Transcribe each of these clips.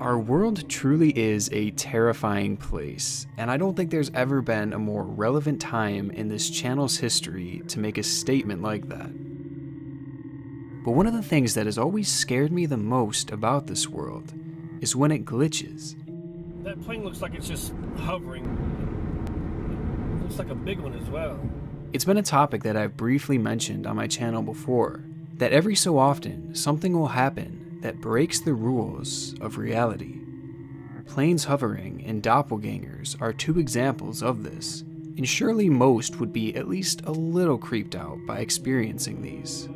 Our world truly is a terrifying place, and I don't think there's ever been a more relevant time in this channel's history to make a statement like that. But one of the things that has always scared me the most about this world is when it glitches. That plane looks like it's just hovering. It looks like a big one as well. It's been a topic that I've briefly mentioned on my channel before, that every so often something will happen that breaks the rules of reality. Planes hovering and doppelgangers are two examples of this, and surely most would be at least a little creeped out by experiencing these.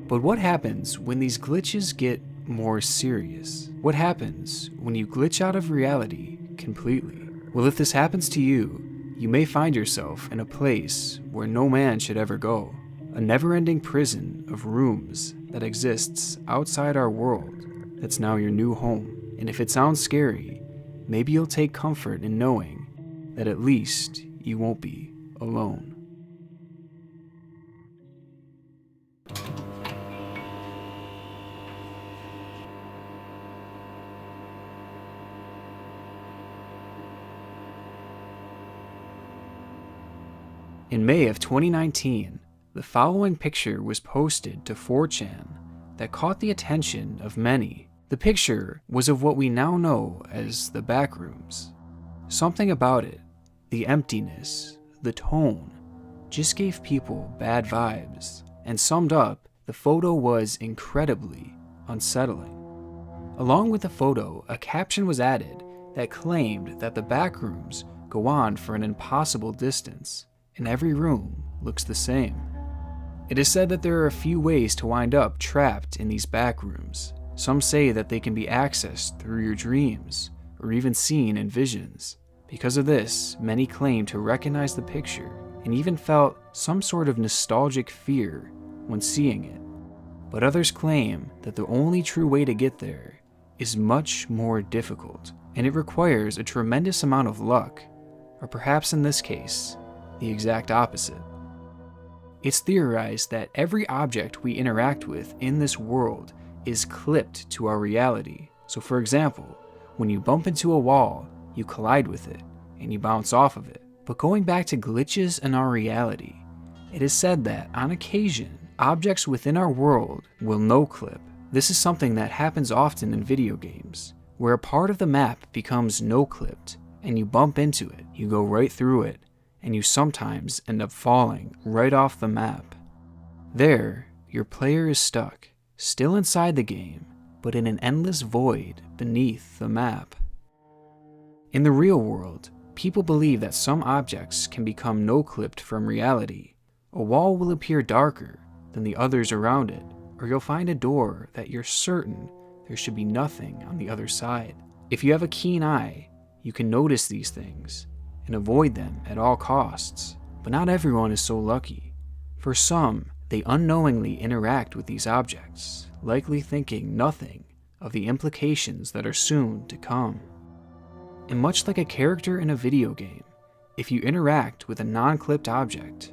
But what happens when these glitches get more serious? What happens when you glitch out of reality completely? Well, if this happens to you, you may find yourself in a place where no man should ever go, a never-ending prison of rooms that exists outside our world that's now your new home. And if it sounds scary, maybe you'll take comfort in knowing that at least you won't be alone. In May of 2019, the following picture was posted to 4chan that caught the attention of many. The picture was of what we now know as the Backrooms. Something about it, the emptiness, the tone, just gave people bad vibes, and summed up, the photo was incredibly unsettling. Along with the photo, a caption was added that claimed that the Backrooms go on for an impossible distance, and every room looks the same. It is said that there are a few ways to wind up trapped in these backrooms. Some say that they can be accessed through your dreams, or even seen in visions. Because of this, many claim to recognize the picture, and even felt some sort of nostalgic fear when seeing it. But others claim that the only true way to get there is much more difficult, and it requires a tremendous amount of luck, or perhaps in this case, the exact opposite. It's theorized that every object we interact with in this world is clipped to our reality. So for example, when you bump into a wall, you collide with it, and you bounce off of it. But going back to glitches in our reality, it is said that on occasion, objects within our world will no-clip. This is something that happens often in video games, where a part of the map becomes no-clipped, and you bump into it, you go right through it, and you sometimes end up falling right off the map. There, your player is stuck, still inside the game, but in an endless void beneath the map. In the real world, people believe that some objects can become no-clipped from reality. A wall will appear darker than the others around it, or you'll find a door that you're certain there should be nothing on the other side. If you have a keen eye, you can notice these things and avoid them at all costs. But not everyone is so lucky. For some, they unknowingly interact with these objects, likely thinking nothing of the implications that are soon to come. And much like a character in a video game, if you interact with a non-clipped object,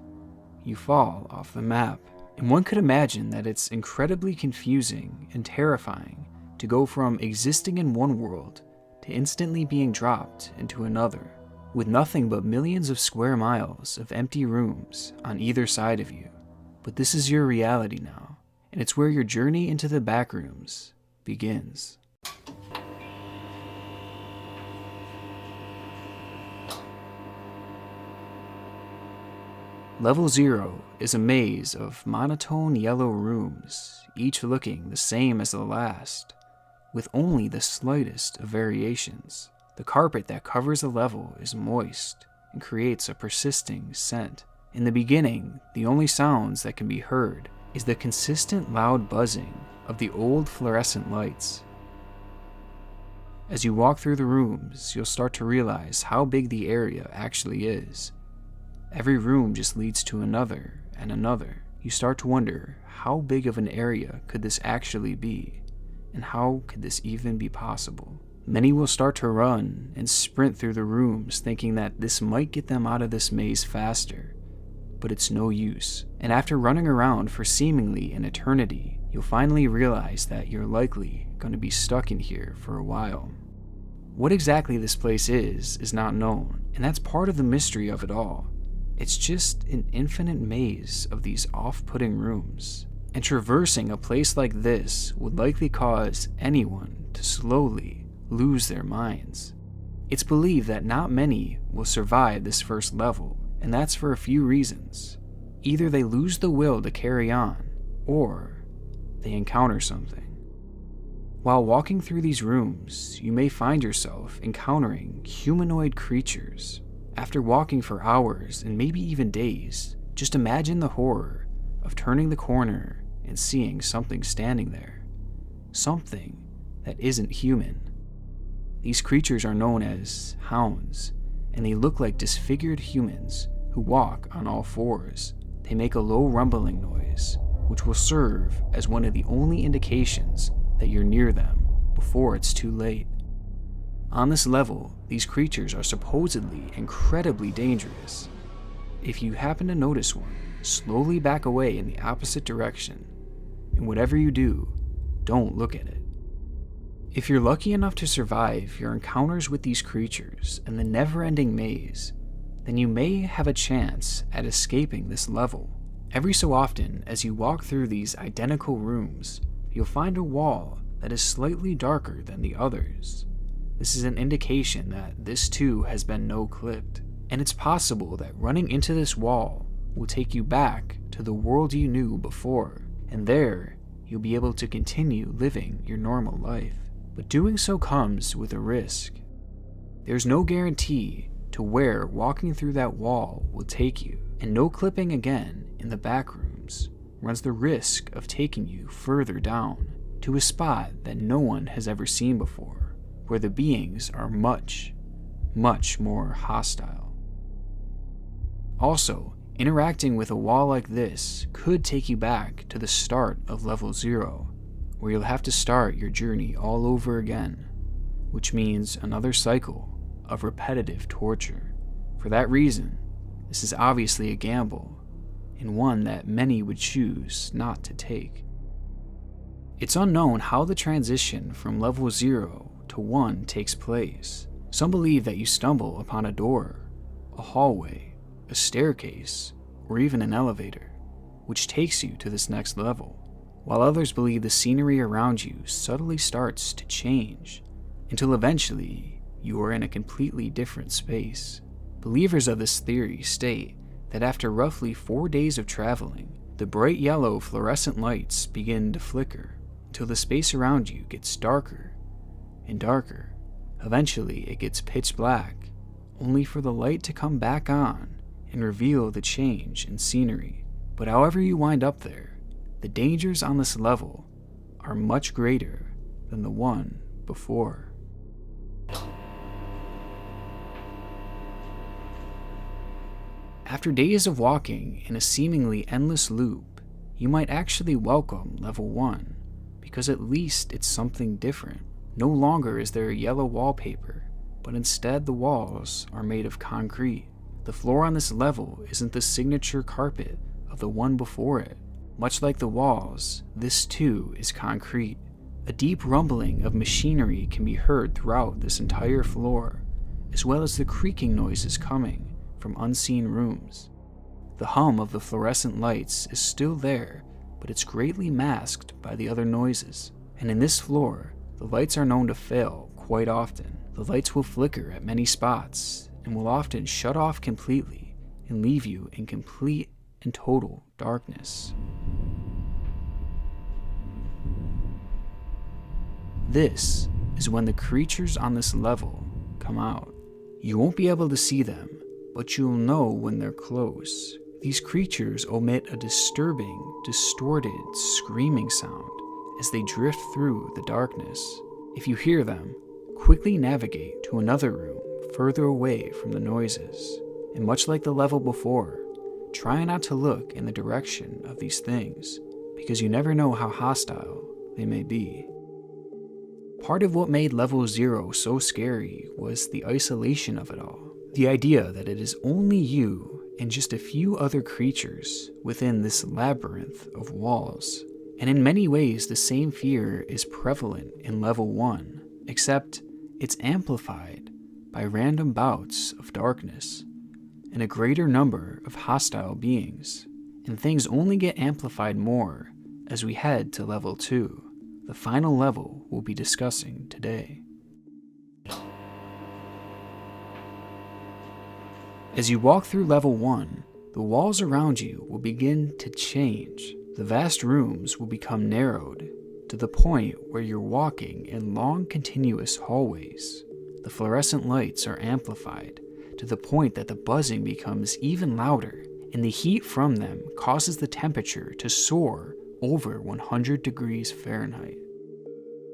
you fall off the map. And one could imagine that it's incredibly confusing and terrifying to go from existing in one world to instantly being dropped into another, with nothing but millions of square miles of empty rooms on either side of you. But this is your reality now, and it's where your journey into the Backrooms begins. Level 0 is a maze of monotone yellow rooms, each looking the same as the last, with only the slightest of variations. The carpet that covers the level is moist and creates a persisting scent. In the beginning, the only sounds that can be heard is the consistent loud buzzing of the old fluorescent lights. As you walk through the rooms, you'll start to realize how big the area actually is. Every room just leads to another and another. You start to wonder, how big of an area could this actually be? And how could this even be possible? Many will start to run and sprint through the rooms thinking that this might get them out of this maze faster, but it's no use. And after running around for seemingly an eternity, you'll finally realize that you're likely going to be stuck in here for a while. What exactly this place is not known, and that's part of the mystery of it all. It's just an infinite maze of these off-putting rooms, and traversing a place like this would likely cause anyone to slowly lose their minds. It's believed that not many will survive this first level, and that's for a few reasons. Either they lose the will to carry on, or they encounter something. While walking through these rooms, you may find yourself encountering humanoid creatures. After walking for hours and maybe even days, just imagine the horror of turning the corner and seeing something standing there. Something that isn't human. These creatures are known as hounds, and they look like disfigured humans who walk on all fours. They make a low rumbling noise, which will serve as one of the only indications that you're near them before it's too late. On this level, these creatures are supposedly incredibly dangerous. If you happen to notice one, slowly back away in the opposite direction, and whatever you do, don't look at it. If you're lucky enough to survive your encounters with these creatures and the never-ending maze, then you may have a chance at escaping this level. Every so often, as you walk through these identical rooms, you'll find a wall that is slightly darker than the others. This is an indication that this too has been no-clipped, and it's possible that running into this wall will take you back to the world you knew before, and there you'll be able to continue living your normal life. But doing so comes with a risk. There's no guarantee to where walking through that wall will take you, and no clipping again in the backrooms runs the risk of taking you further down to a spot that no one has ever seen before, where the beings are much, much more hostile. Also, interacting with a wall like this could take you back to the start of level 0, where you'll have to start your journey all over again, which means another cycle of repetitive torture. For that reason, this is obviously a gamble, and one that many would choose not to take. It's unknown how the transition from level 0 to 1 takes place. Some believe that you stumble upon a door, a hallway, a staircase, or even an elevator, which takes you to this next level, while others believe the scenery around you subtly starts to change until eventually you are in a completely different space. Believers of this theory state that after roughly 4 days of traveling, the bright yellow fluorescent lights begin to flicker until the space around you gets darker and darker. Eventually it gets pitch black, only for the light to come back on and reveal the change in scenery. But however you wind up there, the dangers on this level are much greater than the one before. After days of walking in a seemingly endless loop, you might actually welcome level 1, because at least it's something different. No longer is there a yellow wallpaper, but instead the walls are made of concrete. The floor on this level isn't the signature carpet of the one before it. Much like the walls, this too is concrete. A deep rumbling of machinery can be heard throughout this entire floor, as well as the creaking noises coming from unseen rooms. The hum of the fluorescent lights is still there, but it's greatly masked by the other noises. And in this floor, the lights are known to fail quite often. The lights will flicker at many spots and will often shut off completely and leave you in complete and total darkness. This is when the creatures on this level come out. You won't be able to see them, but you'll know when they're close. These creatures emit a disturbing, distorted, screaming sound as they drift through the darkness. If you hear them, quickly navigate to another room further away from the noises. And much like the level before, try not to look in the direction of these things, because you never know how hostile they may be. Part of what made level 0 so scary was the isolation of it all. The idea that it is only you and just a few other creatures within this labyrinth of walls. And in many ways, the same fear is prevalent in level 1, except it's amplified by random bouts of darkness and a greater number of hostile beings. And things only get amplified more as we head to level 2, the final level we'll be discussing today. As you walk through level 1, the walls around you will begin to change. The vast rooms will become narrowed to the point where you're walking in long continuous hallways. The fluorescent lights are amplified to the point that the buzzing becomes even louder, and the heat from them causes the temperature to soar over 100 degrees Fahrenheit.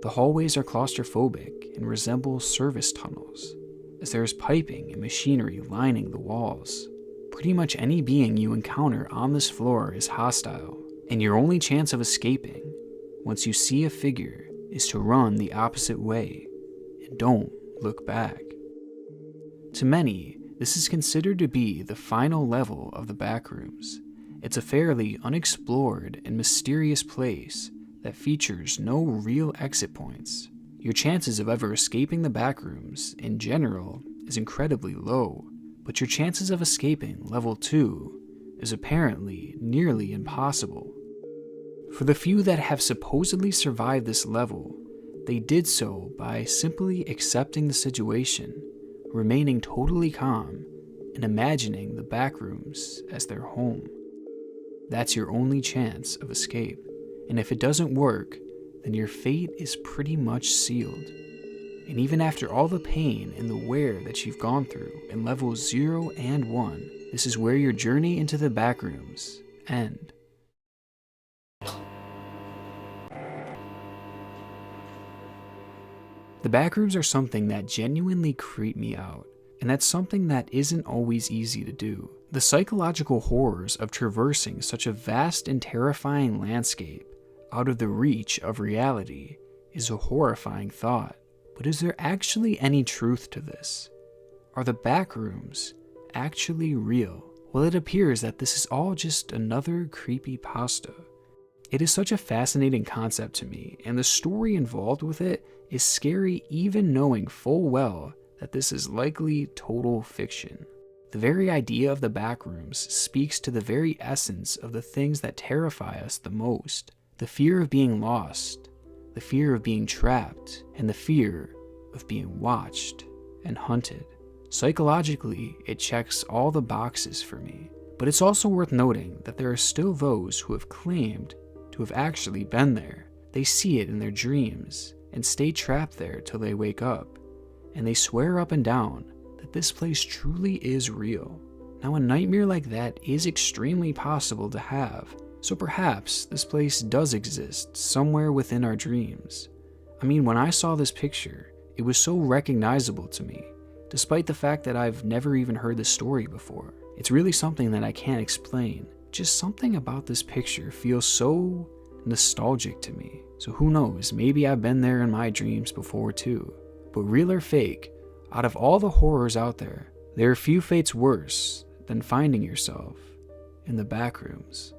The hallways are claustrophobic and resemble service tunnels, as there is piping and machinery lining the walls. Pretty much any being you encounter on this floor is hostile, and your only chance of escaping, once you see a figure, is to run the opposite way and don't look back. To many, this is considered to be the final level of the Backrooms. It's a fairly unexplored and mysterious place that features no real exit points. Your chances of ever escaping the Backrooms in general is incredibly low, but your chances of escaping level 2 is apparently nearly impossible. For the few that have supposedly survived this level, they did so by simply accepting the situation, remaining totally calm, and imagining the Backrooms as their home. That's your only chance of escape, and if it doesn't work, then your fate is pretty much sealed. And even after all the pain and the wear that you've gone through in levels 0 and 1, this is where your journey into the Backrooms end. The Backrooms are something that genuinely creep me out, and that's something that isn't always easy to do. The psychological horrors of traversing such a vast and terrifying landscape out of the reach of reality is a horrifying thought. But is there actually any truth to this? Are the Backrooms actually real? Well, it appears that this is all just another creepypasta. It is such a fascinating concept to me, and the story involved with it is scary even knowing full well that this is likely total fiction. The very idea of the Backrooms speaks to the very essence of the things that terrify us the most. The fear of being lost, the fear of being trapped, and the fear of being watched and hunted. Psychologically, it checks all the boxes for me. But it's also worth noting that there are still those who have claimed to have actually been there. They see it in their dreams and stay trapped there till they wake up, and they swear up and down that this place truly is real. Now, a nightmare like that is extremely possible to have, so perhaps this place does exist somewhere within our dreams. I mean, when I saw this picture, it was so recognizable to me, despite the fact that I've never even heard this story before. It's really something that I can't explain. Just something about this picture feels so nostalgic to me. So who knows, maybe I've been there in my dreams before too. But real or fake, out of all the horrors out there are few fates worse than finding yourself in the Backrooms.